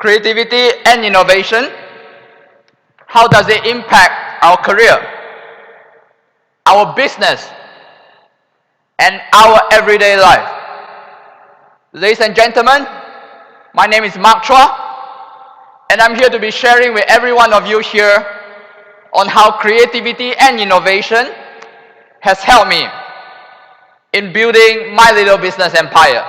Creativity and innovation, how does it impact our career, our business, and our everyday life? Ladies and gentlemen, my name is Marc Chua, and I'm here to be sharing with every one of you here on how creativity and innovation has helped me in building my little business empire.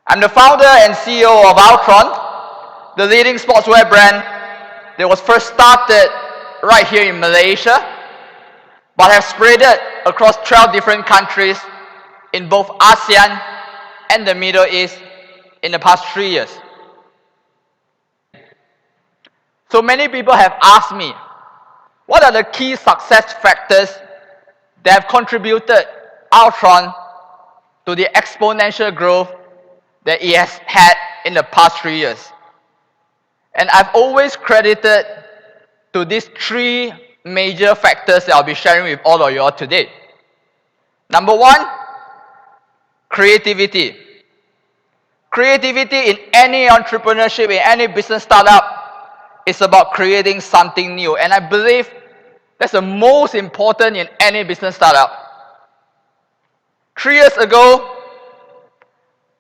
I'm the founder and CEO of Ultron, the leading sportswear brand that was first started right here in Malaysia, but have spread it across 12 different countries in both ASEAN and the Middle East in the past 3 years. So many people have asked me, what are the key success factors that have contributed Ultron to the exponential growth that it has had in the past 3 years? And I've always credited to these 3 major factors that I'll be sharing with all of you all today. Number 1, creativity. Creativity in any entrepreneurship, in any business startup, is about creating something new. And I believe that's the most important in any business startup. 3 years ago,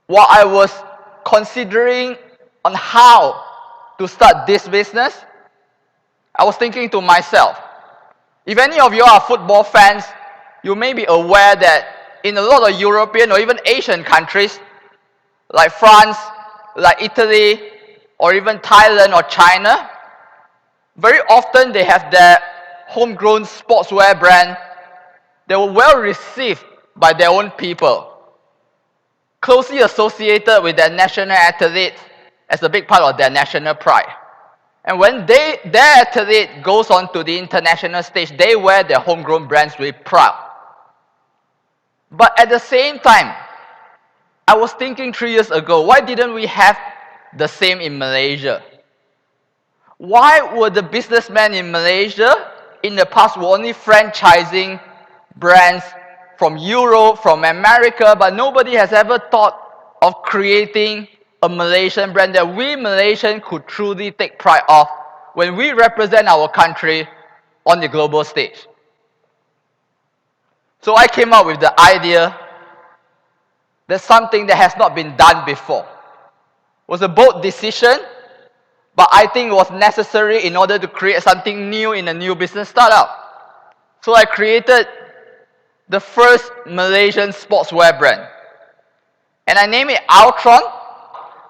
while I was considering on how to start this business, I was thinking to myself, if any of you are football fans, you may be aware that in a lot of European or even Asian countries, like France, like Italy, or even Thailand or China, very often they have their homegrown sportswear brand that were well received by their own people, closely associated with their national athletes as a big part of their national pride. And when their athlete goes on to the international stage, they wear their homegrown brands with pride. But at the same time, I was thinking 3 years ago, why didn't we have the same in Malaysia? Why were the businessmen in Malaysia in the past were only franchising brands from Europe, from America, but nobody has ever thought of creating a Malaysian brand that we Malaysians could truly take pride of when we represent our country on the global stage? So I came up with the idea that something that has not been done before. It was a bold decision, but I think it was necessary in order to create something new in a new business startup. So I created the first Malaysian sportswear brand. And I named it Ultron.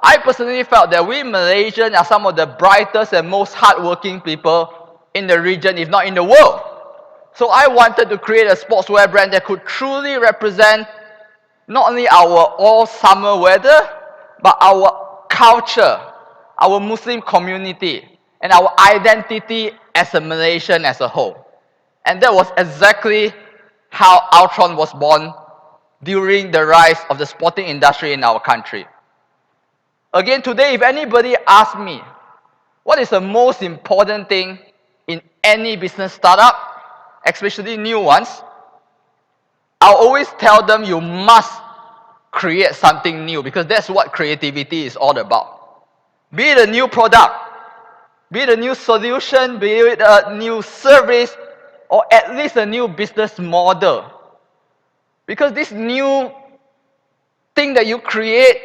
I personally felt that we Malaysians are some of the brightest and most hardworking people in the region, if not in the world. So I wanted to create a sportswear brand that could truly represent not only our all summer weather, but our culture, our Muslim community, and our identity as a Malaysian as a whole. And that was exactly how Ultron was born during the rise of the sporting industry in our country. Again, today, if anybody asks me, what is the most important thing in any business startup, especially new ones, I'll always tell them you must create something new, because that's what creativity is all about. Be it a new product, be it a new solution, be it a new service, or at least a new business model. Because this new thing that you create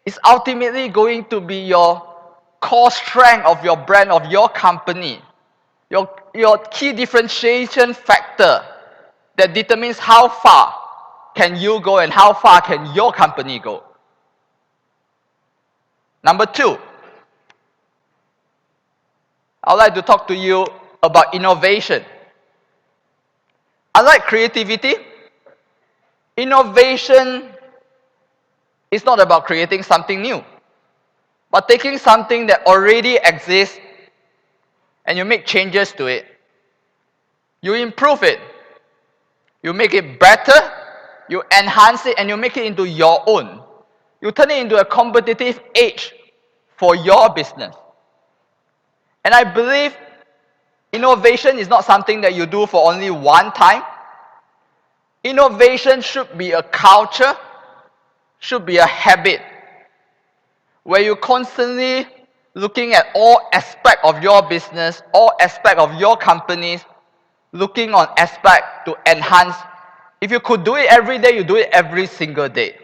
is ultimately going to be your core strength of your brand, of your company, your key differentiation factor that determines how far can you go and how far can your company go. Number 2, I'd like to talk to you about innovation. Unlike creativity, innovation is not about creating something new, but taking something that already exists and you make changes to it. You improve it, you make it better, you enhance it, and you make it into your own. You turn it into a competitive edge for your business. And I believe innovation is not something that you do for only one time. Innovation should be a culture, should be a habit. where you're constantly looking at all aspects of your business, all aspects of your companies, looking on aspect to enhance. If you could do it every day, you do it every single day.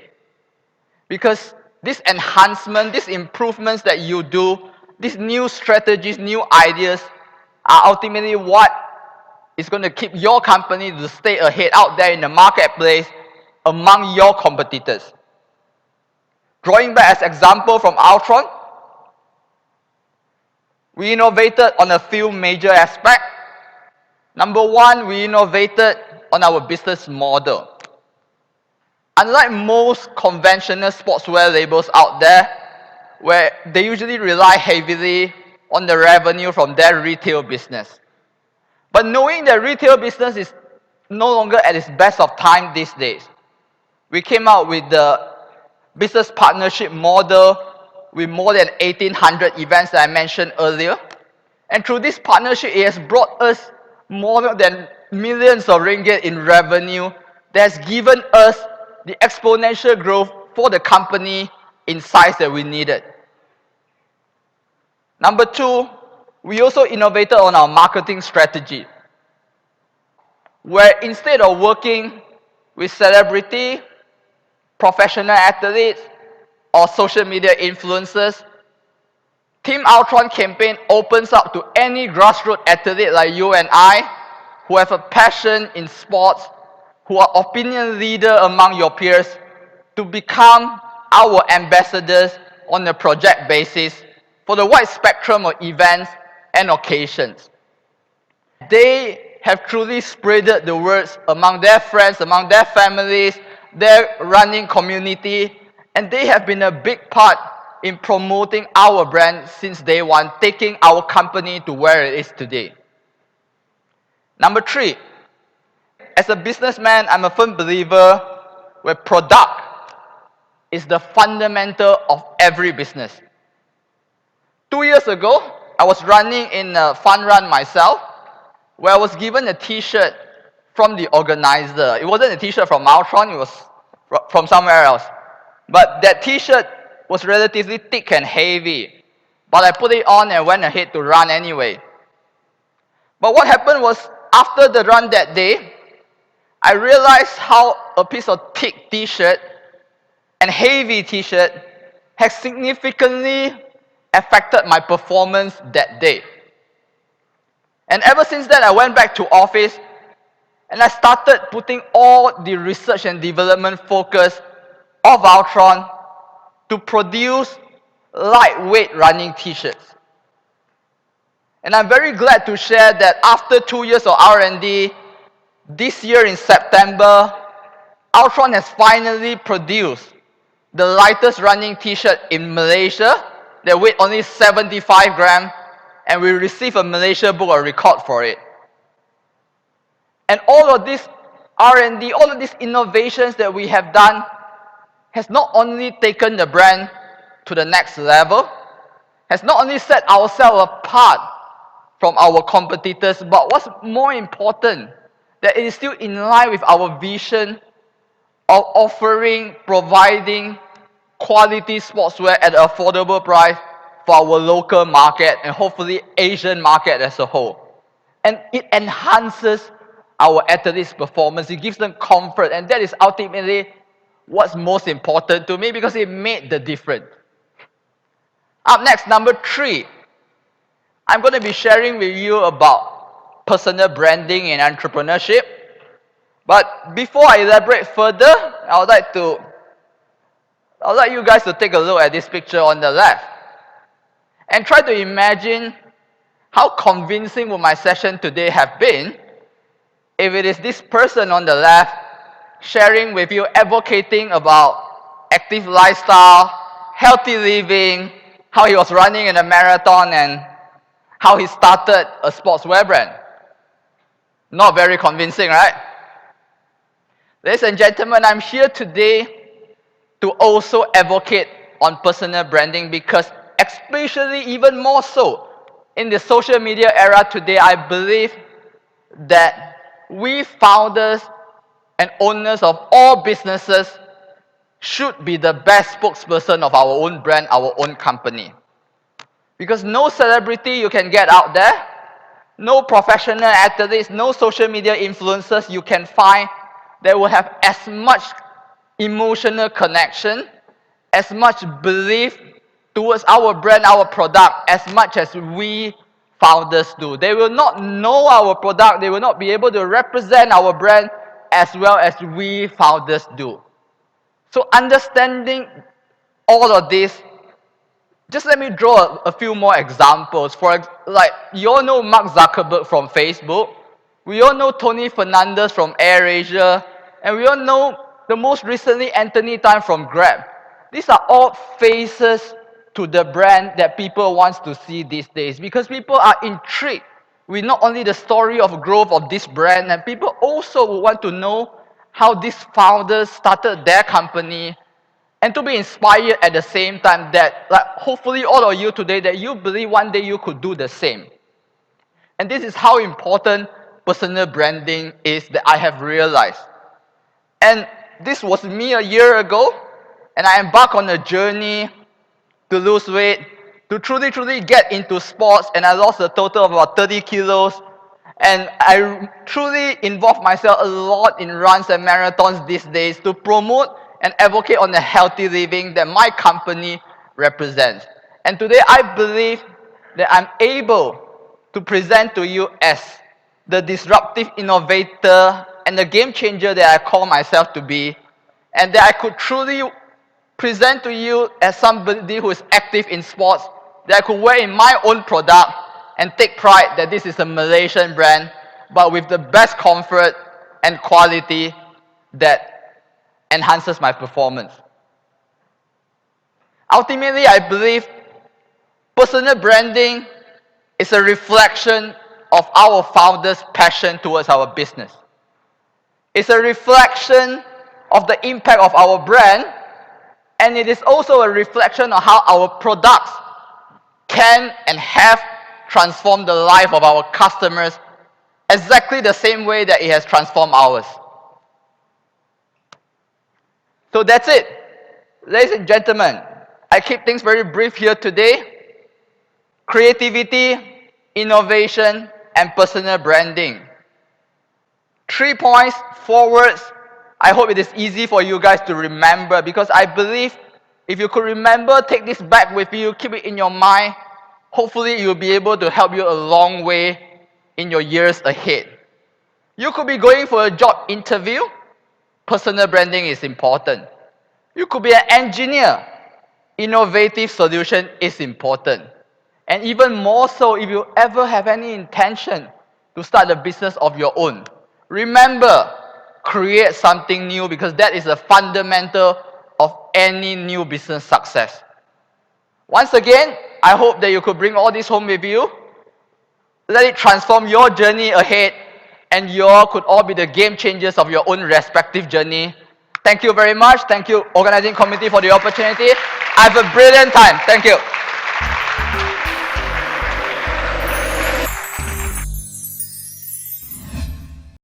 Because this enhancement, these improvements that you do, these new strategies, new ideas, are ultimately what is going to keep your company to stay ahead out there in the marketplace among your competitors. Drawing back as example from Ultron, we innovated on a few major aspects. Number one, we innovated on our business model. Unlike most conventional sportswear labels out there, where they usually rely heavily on the revenue from their retail business. But knowing that retail business is no longer at its best of time these days, we came out with the business partnership model with more than 1,800 events that I mentioned earlier. And through this partnership, it has brought us more than millions of ringgit in revenue that has given us the exponential growth for the company in size that we needed. Number two, we also innovated on our marketing strategy, where instead of working with celebrity, professional athletes, or social media influencers, Team Ultron campaign opens up to any grassroots athlete like you and I who have a passion in sports, who are opinion leader among your peers, to become our ambassadors on a project basis for the wide spectrum of events and occasions. They have truly spreaded the words among their friends, among their families, their running community, and they have been a big part in promoting our brand since day one, taking our company to where it is today. Number three, as a businessman, I'm a firm believer where product is the fundamental of every business. 2 years ago, I was running in a fun run myself, where I was given a t-shirt from the organizer. It wasn't a t-shirt from Ultron, it was from somewhere else. But that t-shirt was relatively thick and heavy. But I put it on and went ahead to run anyway. But what happened was, after the run that day, I realized how a piece of thick t-shirt and heavy t-shirt has significantly affected my performance that day. And ever since then, I went back to office and I started putting all the research and development focus of Ultron to produce lightweight running t-shirts. And I'm very glad to share that after 2 years of R&D, this year in September, Ultron has finally produced the lightest running t-shirt in Malaysia that weighed only 75 grams, and we received a Malaysia Book of Record for it. And all of this R&D, all of these innovations that we have done has not only taken the brand to the next level, has not only set ourselves apart from our competitors, but what's more important, that it is still in line with our vision of offering, providing quality sportswear at an affordable price for our local market and hopefully Asian market as a whole. And it enhances our athletes' performance, it gives them comfort, and that is ultimately what's most important to me because it made the difference. Up next, number three, I'm going to be sharing with you about personal branding and entrepreneurship. But before I elaborate further, I would like you guys to take a look at this picture on the left and try to imagine how convincing would my session today have been if it is this person on the left sharing with you, advocating about active lifestyle, healthy living, how he was running in a marathon, and how he started a sportswear brand. Not very convincing, right? Ladies and gentlemen, I'm here today to also advocate on personal branding because, especially even more so in the social media era today, I believe that we founders and owners of all businesses should be the best spokesperson of our own brand, our own company. Because no celebrity you can get out there, no professional athletes, no social media influencers you can find that will have as much emotional connection, as much belief towards our brand, our product, as much as we founders do. They will not know our product, they will not be able to represent our brand as well as we founders do. So understanding all of this, just let me draw a few more examples. Like, you all know Mark Zuckerberg from Facebook, we all know Tony Fernandez from AirAsia, and we all know the most recently Anthony Tan from Grab. These are all faces to the brand that people want to see these days, because people are intrigued with not only the story of growth of this brand, and people also want to know how these founders started their company, and to be inspired at the same time that, like, hopefully all of you today, that you believe one day you could do the same. And this is how important personal branding is that I have realized. And this was me a year ago, and I embarked on a journey to lose weight, to truly get into sports, and I lost a total of about 30 kilos. And I truly involve myself a lot in runs and marathons these days to promote and advocate on the healthy living that my company represents. And today I believe that I'm able to present to you as the disruptive innovator and the game changer that I call myself to be, and that I could truly present to you as somebody who is active in sports, that I could wear in my own product and take pride that this is a Malaysian brand, but with the best comfort and quality that enhances my performance. Ultimately, I believe personal branding is a reflection of our founders' passion towards our business. It's a reflection of the impact of our brand, and it is also a reflection of how our products can and have transformed the life of our customers exactly the same way that it has transformed ours. So that's it. Ladies and gentlemen, I keep things very brief here today. Creativity, innovation, and personal branding. 3 points, 4 words. I hope it is easy for you guys to remember, because I believe if you could remember, take this back with you, keep it in your mind, hopefully it will be able to help you a long way in your years ahead. You could be going for a job interview. Personal branding is important. You could be an engineer. Innovative solution is important. And even more so if you ever have any intention to start a business of your own. Remember, create something new, because that is a fundamental of any new business success. Once again, I hope that you could bring all this home with you. Let it transform your journey ahead, and you all could all be the game changers of your own respective journey. Thank you very much. Thank you, organizing committee, for the opportunity. Have a brilliant time. Thank you.